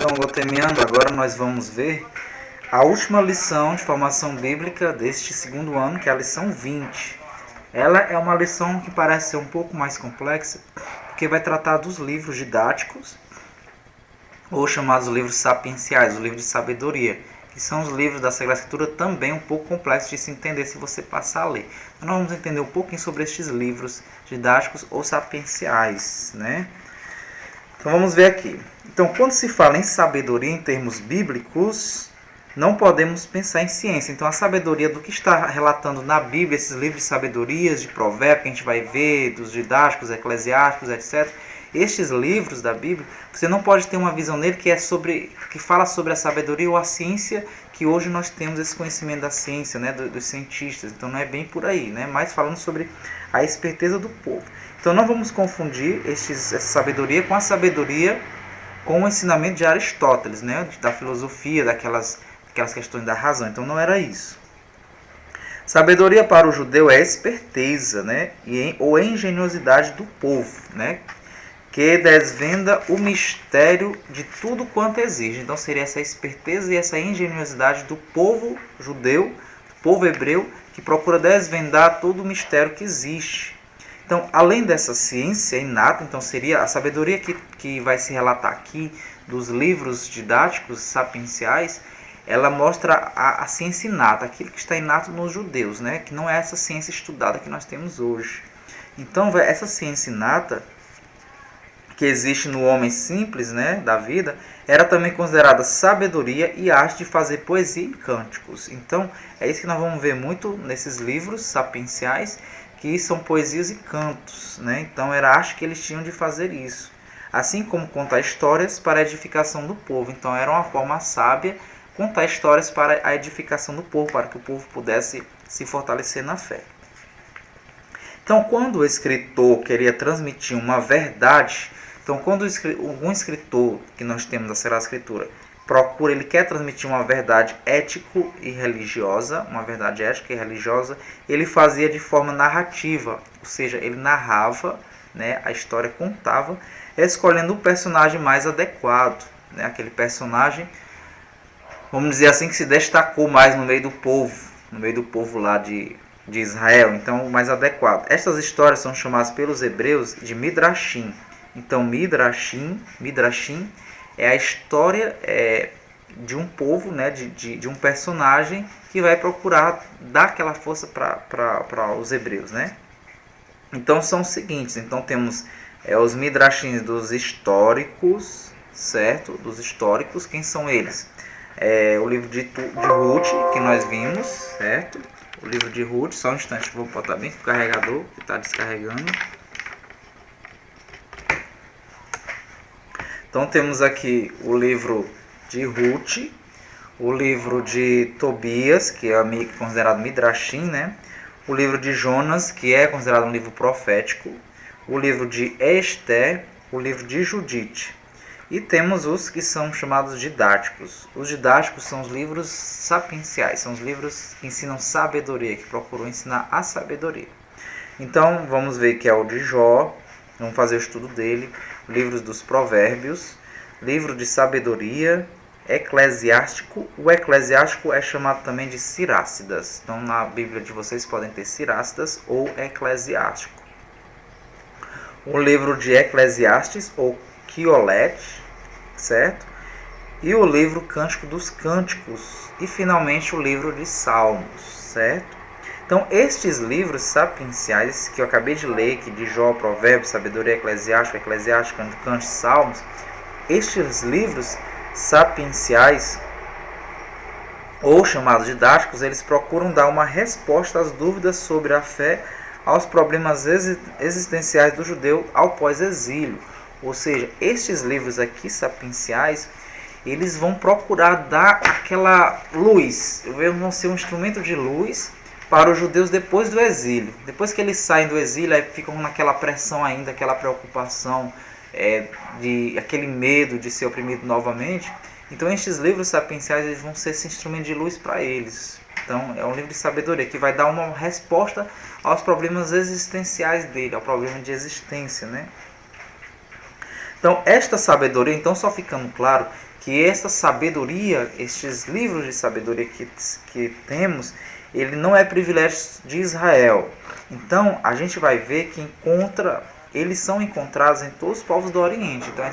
Então, Gotemiano, agora nós vamos ver a última lição de formação bíblica deste segundo ano, que é a lição 20. Ela é uma lição que parece ser um pouco mais complexa, porque vai tratar dos livros didáticos, ou chamados livros sapienciais, o livro de sabedoria, que são os livros da Sagrada Escritura também um pouco complexos de se entender se você passar a ler. Então, nós vamos entender um pouquinho sobre estes livros didáticos ou sapienciais, né? Então vamos ver aqui. Então, quando se fala em sabedoria em termos bíblicos, não podemos pensar em ciência. Então, a sabedoria do que está relatando na Bíblia, esses livros de sabedorias, de provérbios, que a gente vai ver, dos didáticos, eclesiásticos, etc. Estes livros da Bíblia, você não pode ter uma visão nele que fala sobre a sabedoria ou a ciência, que hoje nós temos esse conhecimento da ciência, né, dos cientistas. Então, não é bem por aí, né? Mas falando sobre a esperteza do povo. Então, não vamos confundir essa sabedoria com a sabedoria com o ensinamento de Aristóteles, né, da filosofia, daquelas questões da razão. Então, não era isso. Sabedoria para o judeu é esperteza, né, ou engenhosidade do povo, né, que desvenda o mistério de tudo quanto exige. Então, seria essa esperteza e essa engenhosidade do povo judeu, do povo hebreu, que procura desvendar todo o mistério que existe. Então, além dessa ciência inata, então seria a sabedoria que vai se relatar aqui dos livros didáticos sapienciais, ela mostra a ciência inata, aquilo que está inato nos judeus, né? Que não é essa ciência estudada que nós temos hoje. Então, essa ciência inata que existe no homem simples, né, da vida, era também considerada sabedoria e arte de fazer poesia e cânticos. Então, é isso que nós vamos ver muito nesses livros sapienciais, que são poesias e cantos, né? Então, era a arte que eles tinham de fazer isso. Assim como contar histórias para a edificação do povo. Então, era uma forma sábia contar histórias para a edificação do povo, para que o povo pudesse se fortalecer na fé. Então, quando o escritor queria transmitir uma verdade, então quando algum escritor que nós temos da Sagrada Escritura ele quer transmitir uma verdade ético e religiosa, uma verdade ética e religiosa, ele fazia de forma narrativa, ou seja, ele narrava, né, a história contava, escolhendo o personagem mais adequado, né, aquele personagem, vamos dizer assim, que se destacou mais no meio do povo lá de Israel, então o mais adequado. Estas histórias são chamadas pelos hebreus de Midrashim. Então, Midrashim é a história de um povo, né, de um personagem que vai procurar dar aquela força para os hebreus, né? Então, são os seguintes. Então, temos os Midrashim dos históricos, certo? Dos históricos, quem são eles? O livro de Ruth, que nós vimos, certo? O livro de Ruth, só um instante, vou botar bem o carregador, que está descarregando. Então temos aqui o livro de Ruth, o livro de Tobias, que é considerado Midrashim, né? O livro de Jonas, que é considerado um livro profético, o livro de Esther, o livro de Judite. E temos os que são chamados didáticos. Os didáticos são os livros sapienciais, são os livros que ensinam sabedoria, que procuram ensinar a sabedoria. Então, vamos ver que é o de Jó, vamos fazer o estudo dele, livros dos provérbios, livro de sabedoria, eclesiástico. O eclesiástico é chamado também de Sirácidas. Então, na Bíblia de vocês podem ter Sirácidas ou eclesiástico. O livro de Eclesiastes ou Quiolete, certo? E o livro Cântico dos Cânticos. E, finalmente, o livro de Salmos, certo? Então, estes livros sapienciais que eu acabei de ler, que de Jó, Provérbios, Sabedoria, Eclesiástico, Cânticos, Salmos, estes livros sapienciais, ou chamados didáticos, eles procuram dar uma resposta às dúvidas sobre a fé, aos problemas existenciais do judeu ao pós-exílio. Ou seja, estes livros aqui sapienciais, eles vão procurar dar aquela luz, vão ser um instrumento de luz para os judeus depois do exílio. Depois que eles saem do exílio, aí ficam naquela pressão ainda, aquela preocupação, aquele medo de ser oprimido novamente. Então, estes livros sapienciais eles vão ser esse instrumento de luz para eles. Então, é um livro de sabedoria que vai dar uma resposta aos problemas existenciais dele, ao problema de existência, né? Então, esta sabedoria, então só ficando claro que essa sabedoria, estes livros de sabedoria que temos, ele não é privilégio de Israel. Então, a gente vai ver que eles são encontrados em todos os povos do Oriente. Então,